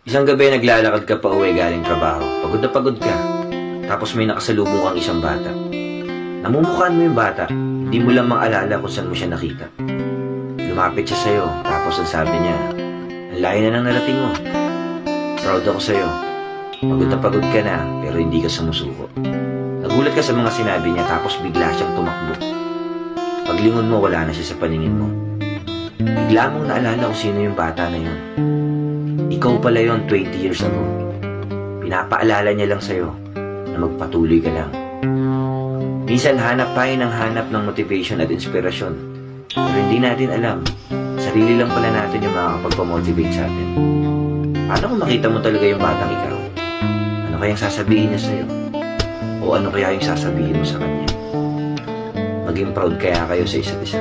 Isang gabi naglalakad ka pa uwi galing trabaho. Pagod na pagod ka. Tapos may nakasalubong kang isang bata. Namumukhaan mo yung bata. Hindi mo lang maalala kung saan mo siya nakita. Lumapit siya sa'yo. Tapos ang sabi niya, ang layo na nang narating mo. Proud ako sa'yo. Pagod ka na, pero hindi ka sumusuko. Nagulat ka sa mga sinabi niya tapos bigla siyang tumakbo. Paglingon mo, wala na siya sa paningin mo. Bigla mong naalala kung sino yung bata na yun. Ikaw pala yon 20 years ago. Pinapaalala niya lang sa'yo na magpatuloy ka lang. Minsan hanap tayo ng hanap ng motivation at inspirasyon. Pero hindi natin alam, sarili lang pala natin yung makakapagpamotivate sa atin. Paano kung makita mo talaga yung batang ikaw? Ano kayang sasabihin niya sa'yo? O ano kaya yung sasabihin mo sa kanya? Maging proud kaya kayo sa isa't isa?